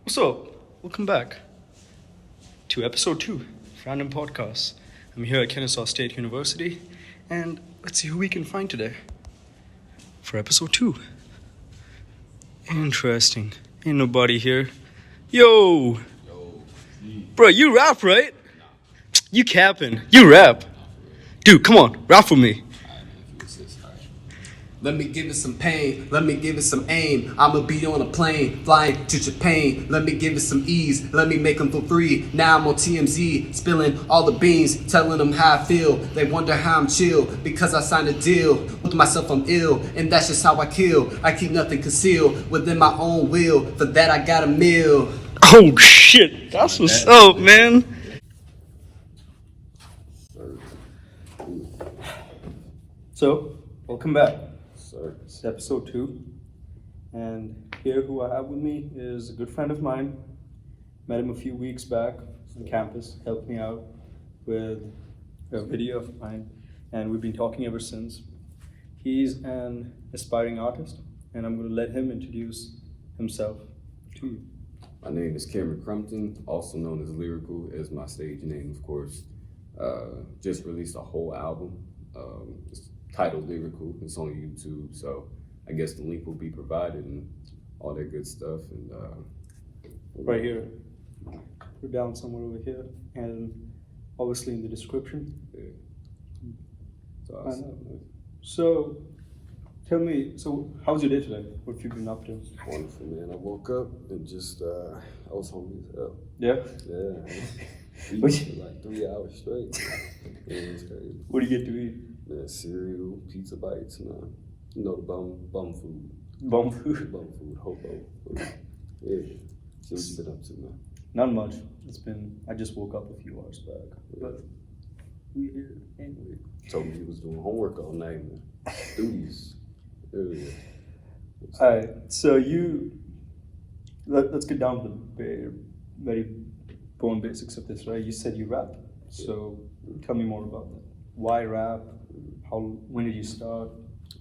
What's up? Welcome back to episode 2 of Random Podcasts. I'm here at Kennesaw State University, and let's see who we can find today for episode 2. Interesting. Ain't nobody here. Yo! Bro, you rap, right? You capping. You rap. Dude, come on, rap for me. Let me give it some pain, let me give it some aim. I'ma be on a plane, flying to Japan. Let me give it some ease, let me make them feel free. Now I'm on TMZ, spilling all the beans, telling them how I feel. They wonder how I'm chill, because I signed a deal. With myself I'm ill, and that's just how I kill. I keep nothing concealed, within my own will. For that I got a meal. Oh shit, that's what's up, man. So, welcome back. It's episode 2, and here who I have with me is a good friend of mine. Met him a few weeks back on campus, helped me out with a video of mine, and we've been talking ever since. He's an aspiring artist, and I'm going to let him introduce himself to you. My name is Cameron Crumpton, also known as Lyrical, as my stage name, of course. Just released a whole album. It's titled Lyrical. It's on YouTube, so I guess the link will be provided and all that good stuff. And right here, we're down somewhere over here, and obviously in the description. Yeah. It's awesome. So, tell me, so how was your day today? What have you been up to? Wonderful, man. I woke up and just, I was hungry as hell. Yeah? Yeah. Eating for like 3 hours straight. It was crazy. What do you get to eat? Man, cereal, pizza bites, man. You know, the bum food. Bum food? Bum food, hobo food. Yeah. See what you been up to, man. Not much. I just woke up a few hours back. But we here anyway. Told me he was doing homework all night, man. Duties. Earlier. Alright, so let's get down to the very bone basics of this, right? You said you rap. So tell me more about that. Why rap? When did you start?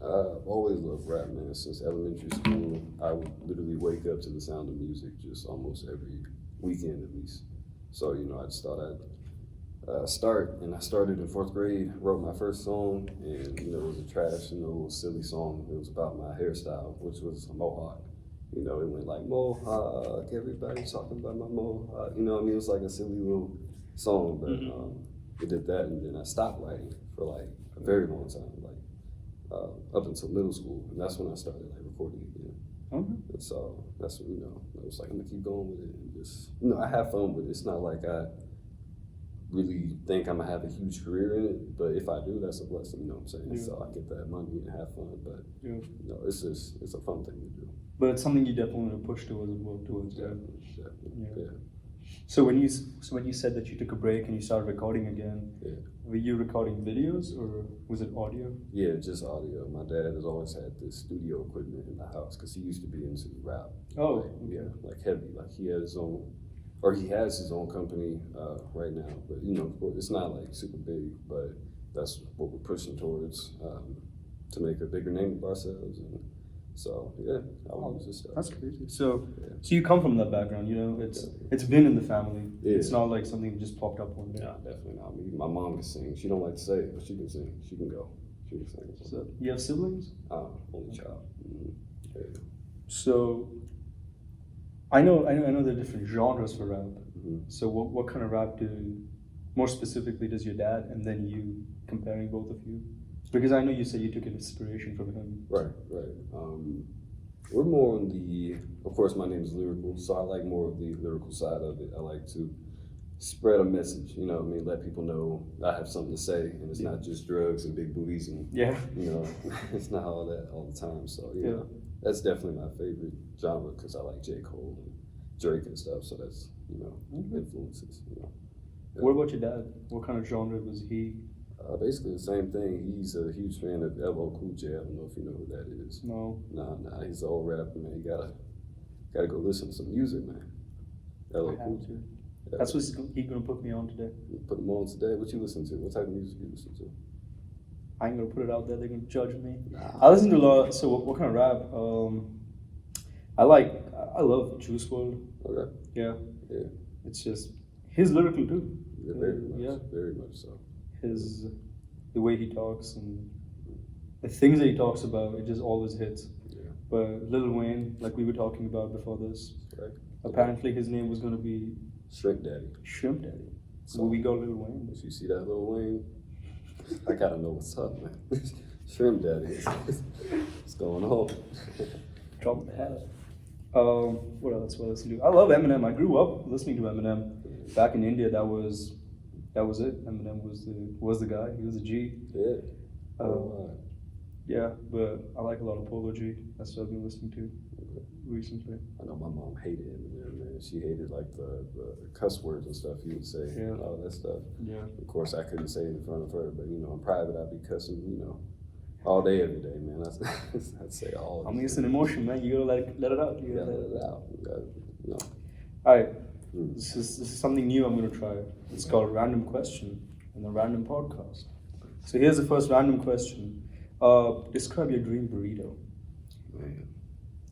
I've always loved rap, man. Since elementary school, I would literally wake up to the sound of music just almost every weekend at least. So, I just thought I'd start, and I started in 4th grade, wrote my first song, and, it was a trash, little silly song. It was about my hairstyle, which was a mohawk. It went like, mohawk, everybody talking about my mohawk. It was like a silly little song, but it did that, and then I stopped writing for like a very long time, up until middle school, and that's when I started recording again. And so that's when I was like, I'm gonna keep going with it, and just I have fun with it. It's not like I really think I'm gonna have a huge career in it, but if I do, that's a blessing. You know what I'm saying? Yeah. So I get that money and have fun, but it's a fun thing to do. But it's something you definitely want to push towards and work towards. Definitely. Yeah. So when you said that you took a break and you started recording again, were you recording videos or was it audio? Yeah, just audio. My dad has always had this studio equipment in the house because he used to be into rap. Oh, like heavy. Like he has his own company right now. But of course, it's not like super big, but that's what we're pushing towards to make a bigger name of ourselves. And so I was just that's crazy. So you come from that background, it's been in the family. Yeah. It's not like something that just popped up one day. No, definitely not. My mom can sing. She don't like to say it, but she can sing. She can go. She can sing. So you have siblings? Only child. Mm-hmm. Yeah. So I know there are different genres for rap. Mm-hmm. So what kind of rap more specifically does your dad and then you, comparing both of you? Because I know you said you took an inspiration from him. Right. We're more on of course my name is Lyrical, so I like more of the lyrical side of it. I like to spread a message, let people know I have something to say, and it's not just drugs and big booties and, it's not all that all the time. So, that's definitely my favorite genre because I like J. Cole and Drake and stuff, so that's, influences, Yeah. What about your dad? What kind of genre was he? Basically the same thing. He's a huge fan of LL Cool J. I don't know if you know who that is. No. Nah. He's an old rapper, man. You gotta go listen to some music, man. LL Cool J. Yeah. That's what he's gonna put me on today. Put him on today. What you listen to? What type of music you listen to? I ain't gonna put it out there. They're gonna judge me. Nah. I listen to a lot. So what kind of rap? I love Juice WRLD. Okay. Yeah. Yeah. It's just his lyrical too. Yeah, very much. Yeah. Very much so. The way he talks and the things that he talks about, it just always hits. Yeah. But Lil Wayne, like we were talking about before this, Right. apparently his name was gonna be Shrimp Daddy. Shrimp Daddy. So So- we got Lil Wayne. If you see that little Wayne, I gotta know what's up, man. Shrimp Daddy. What's going on? Drop the hat. What else? What else to do? I love Eminem. I grew up listening to Eminem. Back in India, that was it. Eminem was the guy. He was a G. Yeah. Uh, yeah, but I like a lot of Polo G. That's what I've been listening to recently. I know my mom hated Eminem, man. She hated like the cuss words and stuff he would say, Yeah. and all that stuff. Yeah. Of course, I couldn't say it in front of her, but you know, in private, I'd be cussing, you know, all day, every day, man. I'd say all. I mean, it's an emotion, man. You gotta let it out. You gotta let it out. You gotta, you know. All right. Mm. This is something new I'm gonna try. It's called Random Question and a Random Podcast. So here's the first random question. Describe your dream burrito. Man,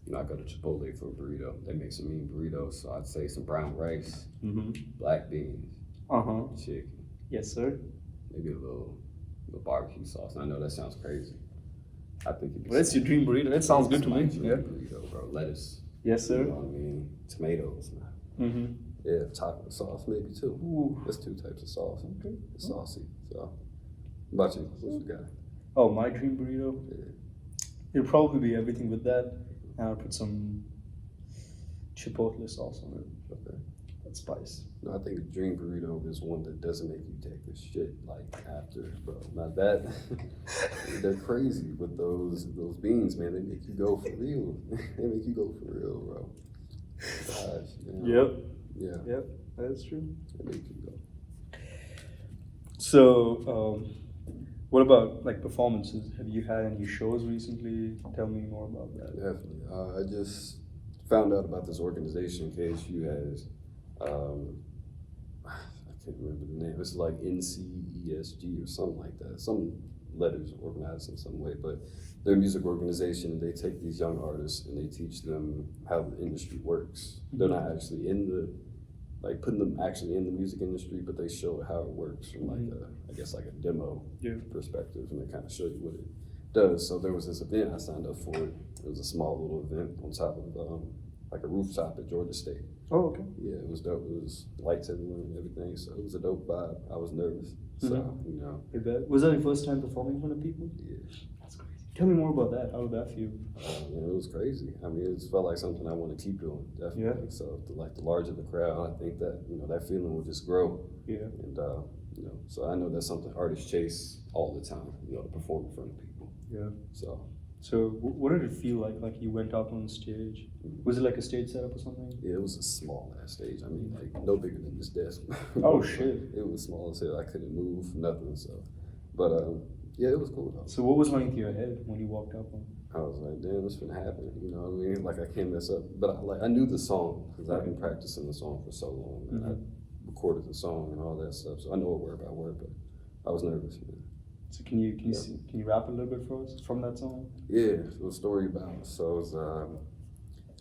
you know, I go to Chipotle for a burrito. They make some mean burritos, so I'd say some brown rice, Mm-hmm. black beans, chicken, Yes, sir. maybe a little barbecue sauce. And I know that sounds crazy. I think it'd be Well, that's your dream burrito. That sounds good to me. It's my Yeah. dream burrito, bro. Lettuce. Yes, You sir. know what I mean? Tomatoes, man. Mm-hmm. Yeah, taco sauce maybe too. Ooh. There's two types of sauce. Okay. It's saucy. So, what about you? What you got? Oh, my dream burrito. Yeah. It'll probably be everything with that, and I'll put some chipotle sauce on it. Okay. That spice. No, I think a dream burrito is one that doesn't make you take a shit like after, bro. Not that. They're crazy with those beans, man. They make you go for real. They make you go for real, bro. Gosh, man. Yep. Yeah. Yep. That's true. They make you go. So, what about like performances? Have you had any shows recently? Tell me more about that. Definitely. I just found out about this organization, KSU has, I can't remember the name. It's like NCESG or something like that. Some letters organized in some way, but they're a music organization and they take these young artists and they teach them how the industry works. They're not actually putting them actually in the music industry, but they show how it works from like I guess like a demo perspective, and they kind of show you what it does. So there was this event I signed up for. It was a small little event on top of like a rooftop at Georgia State. Oh, okay. Yeah, it was dope. It was lights everywhere and everything, so it was a dope vibe. I was nervous, so you know. I bet. Was that your first time performing in front of people? Yeah. That's crazy. Tell me more about that. How did that feel? Yeah, it was crazy. I mean, it felt like something I want to keep doing, definitely. Yeah. So, the larger the crowd, I think that that feeling will just grow. Yeah. And so I know that's something artists chase all the time. To perform in front of people. Yeah. So what did it feel like? Like you went out on stage? Was it like a stage setup or something? yeah, it was a small ass stage. I mean, like no bigger than this desk. Oh shit. It was small as hell. I couldn't move, nothing. So, but yeah, it was cool though. So what was running through your head when you walked up on? I was like, damn, what's gonna happen? You know what I mean? Like I can't mess up. But I knew the song because I've been practicing the song for so long, and I recorded the song and all that stuff. So I know it word by word, but I was nervous, man. So can you rap a little bit for us from that song? Yeah, it was a story about. So it was.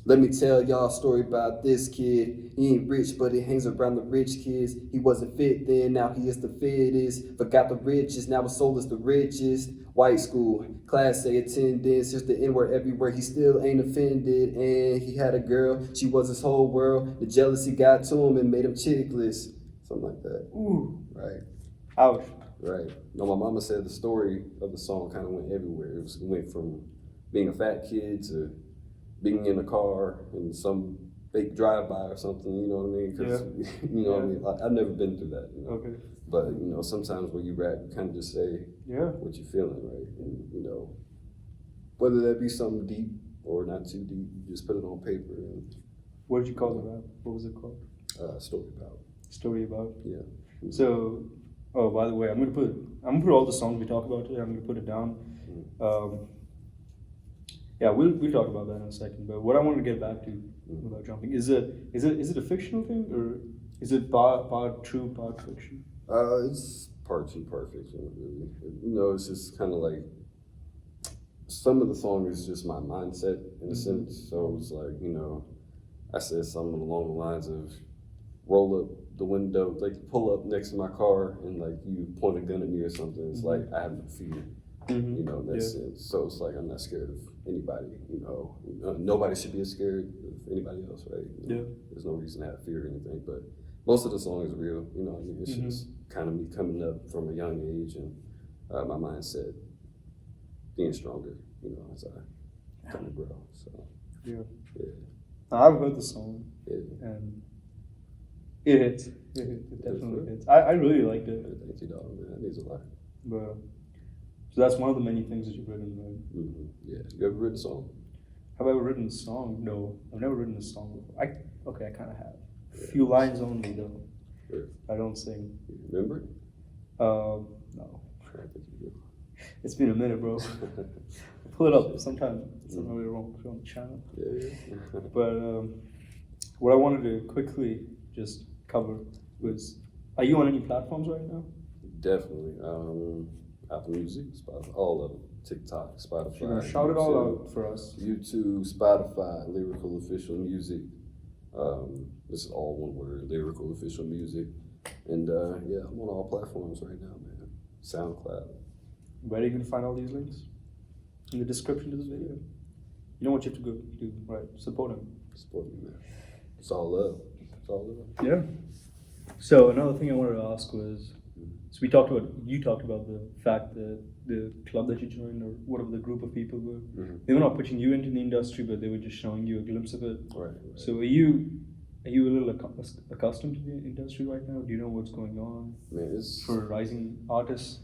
Let me tell y'all a story about this kid. He ain't rich, but he hangs around the rich kids. He wasn't fit then, now he is the fittest. Forgot the riches, now his soul is the richest. White school, class A attendance, just the N-word everywhere. He still ain't offended, and he had a girl. She was his whole world. The jealousy got to him and made him chickless. Something like that. Ooh. Right. Ouch. Right. No, my mama said the story of the song kind of went everywhere. It went from being a fat kid to being in a car and some fake drive-by or something, you know what I mean? Because, what I mean? I've never been through that, Okay. But, sometimes when you rap, you kind of just say what you're feeling, right? And, whether that be something deep or not too deep, you just put it on paper. And What did you call the rap? What was it called? Story about. Story about. Yeah. So, oh, by the way, I'm gonna put all the songs we talk about today. I'm gonna put it down. Yeah, we'll talk about that in a second. But what I wanted to get back to without jumping is it a fictional thing or is it part true, part fiction? It's part true, part fiction, really. It's just kind of like some of the song is just my mindset in a sense. So it's like, you know, I said something along the lines of roll up the window, like pull up next to my car and like you point a gun at me or something. It's like I have no fear, you know, in that sense. So it's like I'm not scared of anybody, you know. Nobody should be scared of anybody else, right? You know, there's no reason to have fear or anything, but most of the song is real, you know. I mean, it's just kind of me coming up from a young age and my mindset being stronger, you know, as I kind of grow. So Yeah. yeah. I've heard the song, and it hits. It definitely hits. I really liked it. Thank you, dog, man. That means a lot. But, so that's one of the many things that you've written, right? Yeah. You ever written a song? Have I ever written a song? No, I've never written a song before. I kind of have. A few lines only, though. Sure. I don't sing. You remember it? No. I think you do. It's been a minute, bro. Pull it up sometime. It's not really wrong on the channel. Yeah. But what I wanted to quickly just cover was, are you on any platforms right now? Definitely. Apple Music, Spotify, all of them. TikTok, Spotify. You're gonna shout it all out for us. YouTube, Spotify, Lyrical Official Music. This is all one word, Lyrical Official Music. And yeah, I'm on all platforms right now, man. SoundCloud. Where are you gonna find all these links? In the description to this video. You know what you have to go do, right? Support him. Support me, man. It's all love. It's all love. Yeah. So another thing I wanted to ask was, so you talked about the fact that the club that you joined, or whatever the group of people were, they were not putting you into the industry, but they were just showing you a glimpse of it. Right. So are you a little accustomed to the industry right now? Do you know what's going on? Man, it's for rising artists?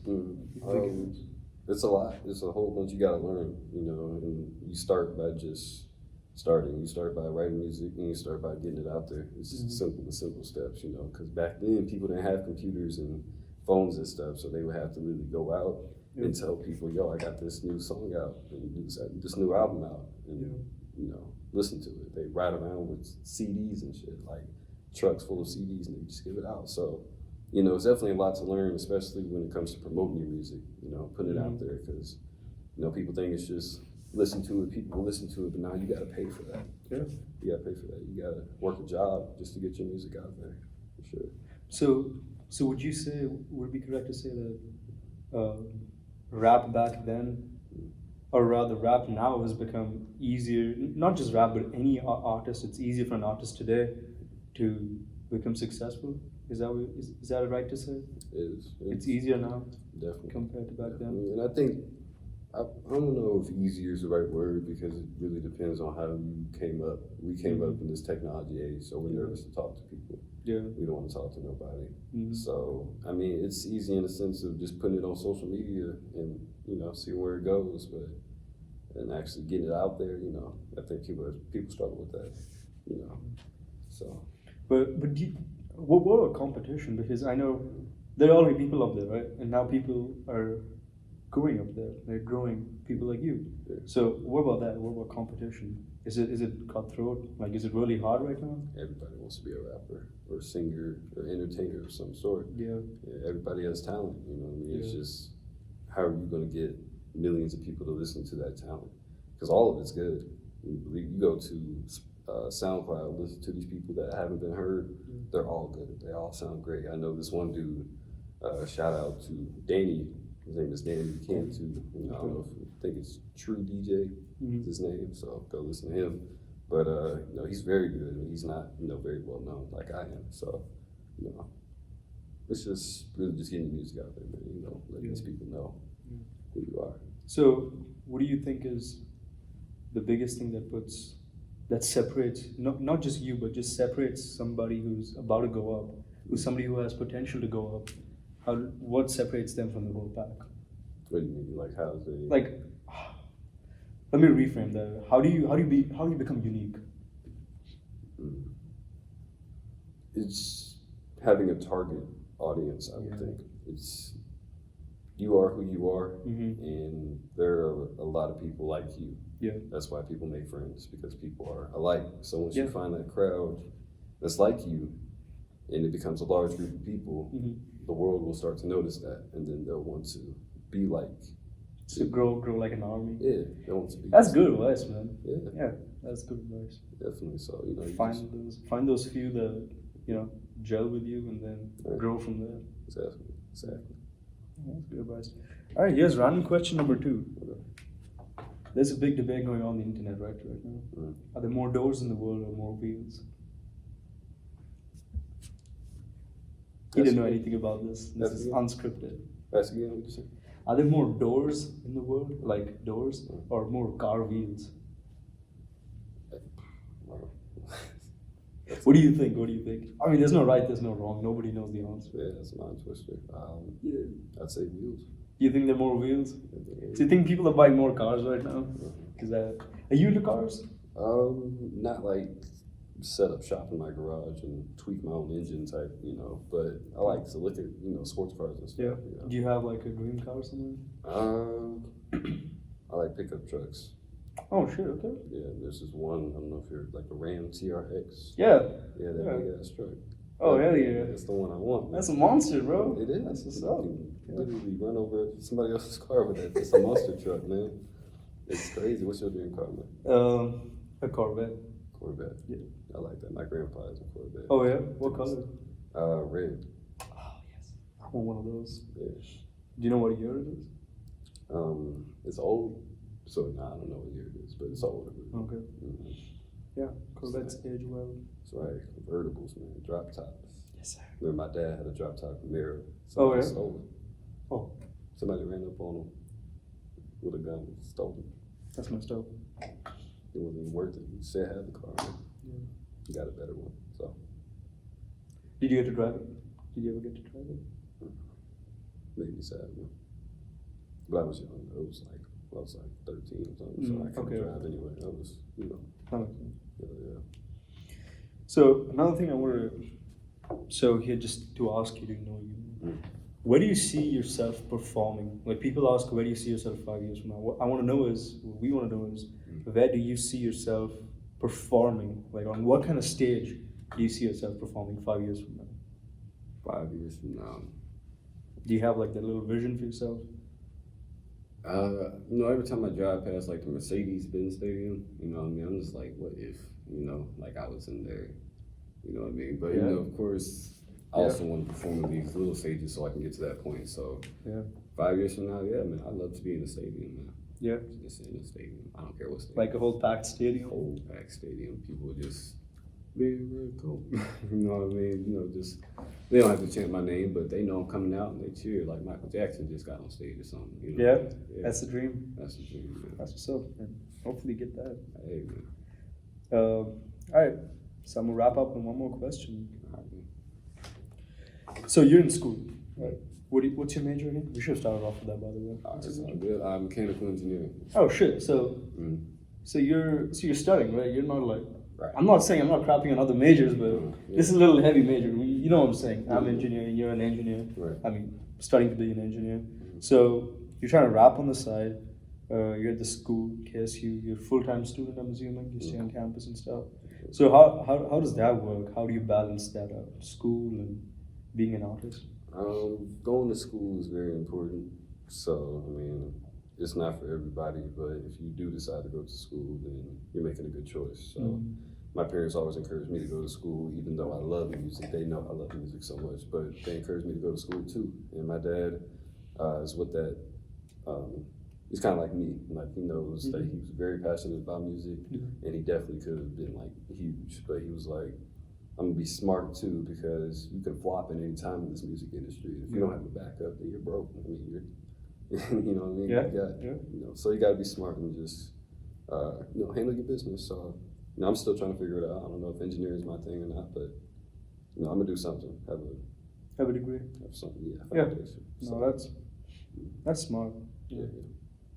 It's a lot. It's a whole bunch you gotta learn, you know, and you start by just starting. You start by writing music and you start by getting it out there. It's just simple steps, you know, because back then people didn't have computers and phones and stuff, so they would have to really go out and tell people, yo, I got this new song out and this new album out, and you know, listen to it. They ride around with CDs and shit, like trucks full of CDs, and they just give it out. So, you know, it's definitely a lot to learn, especially when it comes to promoting your music, you know, putting it out there, because, you know, people think it's just listen to it, people will listen to it, but now you gotta pay for that. Yeah. You gotta pay for that. You gotta work a job just to get your music out there, for sure. So would it be correct to say that rap back then, or rather rap now, has become easier, not just rap, but any artist, it's easier for an artist today to become successful? Is that right to say? It is. It's easier now, definitely, compared to back then? And I think, I don't know if easier is the right word, because it really depends on how you came up. We came up in this technology age, so we're nervous to talk to people. Yeah. We don't want to talk to nobody. So, I mean, it's easy in the sense of just putting it on social media and, you know, see where it goes, and actually getting it out there, you know, I think people struggle with that, you know, so. But what about competition? Because I know there are already people up there, right? And now people are going up there. They're growing, people like you. Yeah. So what about that? What about competition? Is it cutthroat? Like, is it really hard right now? Everybody wants to be a rapper or a singer or entertainer of some sort. Yeah. Everybody has talent, you know what I mean? It's just, how are you going to get millions of people to listen to that talent? Because all of it's good. You go to SoundCloud, listen to these people that haven't been heard, they're all good. They all sound great. I know this one dude, shout out to Danny. His name is Danny Cantu. You know, I don't know I think it's True DJ is his name, so go listen to him. But you know, he's very good, and he's not, you know, very well known like I am. So, you know, it's just really just getting your music out there, man. You know, let these people know who you are. So what do you think is the biggest thing that separates, not just you, but just separates somebody who's about to go up, who's somebody who has potential to go up? What separates them from the whole pack? What do you mean? Like, how's they? Like, let me reframe that. How do you become unique? It's having a target audience, I would think. It's, you are who you are, and there are a lot of people like you. Yeah. That's why people make friends, because people are alike. So once you find that crowd that's like you, and it becomes a large group of people, the world will start to notice that, and then they'll want to be like So grow like an army. Yeah, they want to be. That's good advice, man. Yeah, Yeah, that's good advice. definitely. So you know, you Find those few that gel with you, and then grow from there. exactly. Yeah, that's good advice. All right, here's random question number 2. There's a big debate going on the internet right now. Mm. Are there more doors in the world or more wheels? You didn't know anything about this. This is unscripted. That's again what you said. Are there more doors in the world, like doors, or more car wheels? What do you think? What do you think? I mean, there's no right, there's no wrong. Nobody knows the answer. Yeah, that's a mind twister. Yeah. I'd say wheels. Do you think there are more wheels? Do you think people are buying more cars right now? Because are you into cars? Not like set up shop in my garage and tweak my own engine type, but I like to look at, sports cars and stuff. Yeah. Do you have like a dream car or something? I like pickup trucks. Oh shit, okay. Yeah, there's this one, I don't know if you're like a Ram TRX. Yeah. Yeah, that big ass truck. Oh hell yeah. That's the one I want. Man. That's a monster, bro. It is. That's what's up. Literally run over somebody else's car with that. It's a monster truck, man. It's crazy. What's your dream car, man? A Corvette. Corvette. Yeah. I like that. My grandpa has a Corvette. Oh yeah? What color? Red. Oh yes. I want one of those. Yeah. Do you know what year it is? It's old. So I don't know what year it is, but it's old. Okay. Mm-hmm. Yeah. Corvettes age well. That's right. Convertibles, man. Drop tops. Yes, sir. Remember my dad had a drop top Camaro. Oh yeah. Stole it. Oh. Somebody ran up on him with a gun, stole it. That's messed up. It wasn't even worth it. He said had the car. Man. Yeah. He got a better one. So. Did you get to drive it? Did you ever get to drive it? Made me sad, man. But I was young. I was like 13 or something, so I couldn't drive anyway. I was, That makes sense. Yeah. So another thing I wanted so here just to ask you, where do you see yourself performing? Like people ask, where do you see yourself 5 years from now? What we want to know is, where do you see yourself performing? Like on what kind of stage do you see yourself performing 5 years from now? 5 years from now. Do you have like that little vision for yourself? Every time I drive past like the Mercedes-Benz Stadium, I'm just like, what if, like I was in there, you know what I mean? But, of course, I also want to perform in these little stages so I can get to that point. So, 5 years from now, yeah, man, I'd love to be in the stadium, man. Yeah. Just in the stadium. I don't care what stadium. Like a whole packed stadium? Whole packed stadium. People would just Lyrical. You know what I mean? They don't have to chant my name, but they know I'm coming out and they cheer like Michael Jackson just got on stage or something. Yeah, that's the dream. That's the dream, man. That's what's up, man. Hopefully get that. Hey, man. All right, so I'm gonna wrap up with one more question. So you're in school, right? What's your major again? We should have started off with that, by the way. Good. I'm mechanical engineering. Oh shit! So you're studying, right? You're not like. Right. I'm not saying I'm not crapping on other majors, but this is a little heavy major. You know what I'm saying? I'm engineering, you're an engineer. Right. I mean, studying to be an engineer. So you're trying to rap on the side. You're at the school, KSU. You're a full-time student, I'm assuming. You stay on campus and stuff. So how does that work? How do you balance that out? School and being an artist? Going to school is very important. So, it's not for everybody, but if you do decide to go to school, then you're making a good choice. So my parents always encouraged me to go to school, even though I love music. They know I love music so much, but they encouraged me to go to school too. And my dad is with that. He's kind of like me. Like he knows that he was very passionate about music, and he definitely could have been like huge. But he was like, I'm gonna be smart too, because you can flop at any time in this music industry. If you don't have a backup, then you're broke. You're you know what I mean? Yeah. So you got to be smart and just, handle your business. So, I'm still trying to figure it out. I don't know if engineering is my thing or not, but, I'm going to do something. Have a degree. Have something, Yeah. So, no, that's smart. Yeah.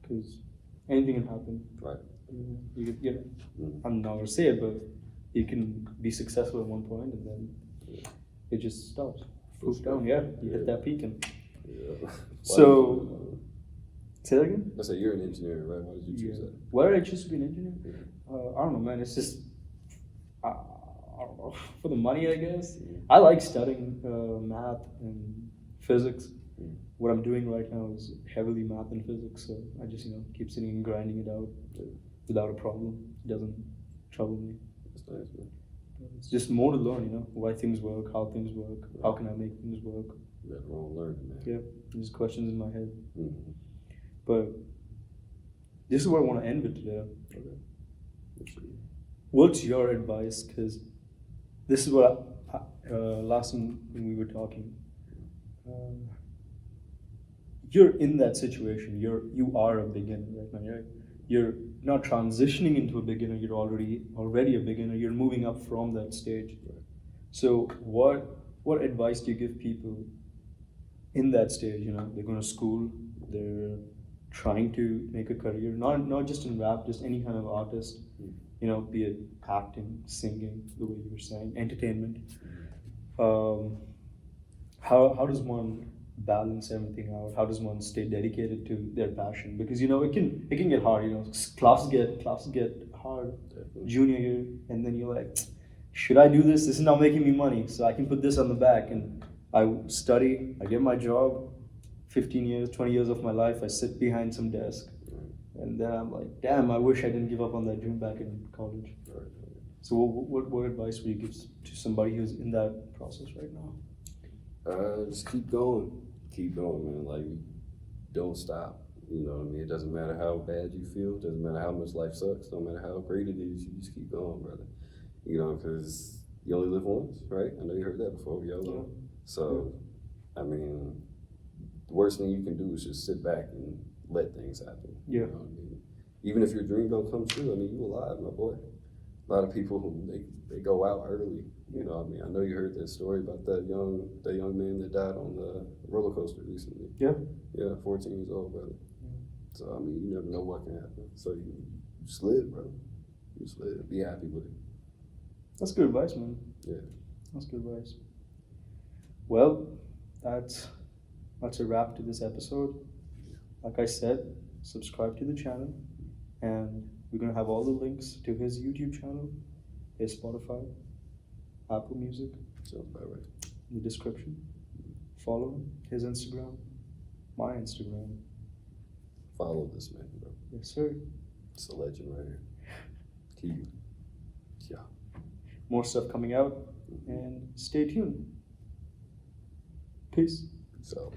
Because anything can happen. Right. I'm not going to say it, but you can be successful at one point and then it just stops. Goes down, you hit that peak and... Yeah. So, say that again? I said you're an engineer, right? Why did you choose that? Why did I choose to be an engineer? I don't know, man. It's just, I don't know, for the money, I guess. I like studying math and physics. What I'm doing right now is heavily math and physics, so I just, keep sitting and grinding it out without a problem. It doesn't trouble me. That's nice, man. It's just more to learn, why things work, how things work, how can I make things work. You got wrong learning, man. Yeah, just questions in my head. Mm-hmm. But this is what I want to end with today. Okay. What's your advice? Because this is what last time when we were talking, you're in that situation. You are a beginner right now, right? You're not transitioning into a beginner. You're already a beginner. You're moving up from that stage. Right. So what advice do you give people in that stage? They're going to school. They're trying to make a career, not just in rap, just any kind of artist. Be it acting, singing, the way you were saying, entertainment. How does one balance everything out? How does one stay dedicated to their passion? Because it can get hard. Classes get hard. Definitely. Junior year, and then you're like, should I do this? This is not making me money, so I can put this on the back. And I study. I get my job. 15 years, 20 years of my life, I sit behind some desk. And then I'm like, damn, I wish I didn't give up on that dream back in college. Right. So what advice would you give to somebody who's in that process right now? Just keep going. Keep going, man. Like, don't stop. You know what I mean? It doesn't matter how bad you feel. It doesn't matter how much life sucks. No matter how great it is, you just keep going, brother. Because you only live once, right? I know you heard that before. YOLO. So, I mean, the worst thing you can do is just sit back and let things happen. Yeah. You know what I mean? Even if your dream don't come true, I mean, you alive, my boy. A lot of people, they go out early. You know what I mean? I know you heard that story about that young man that died on the roller coaster recently. Yeah. Yeah, 14 years old, brother. So, I mean, you never know what can happen. So, you just live, bro. You just live. Be happy with it. That's good advice, man. Yeah. That's good advice. Well, that's a wrap to this episode. Like I said, subscribe to the channel, and we're gonna have all the links to his YouTube channel, his Spotify, Apple Music, Sounds about right. in the description. Follow him, his Instagram, my Instagram. Follow this man, bro. Yes, sir. It's a legend right here. Keep. Yeah. More stuff coming out, and stay tuned. Peace. So.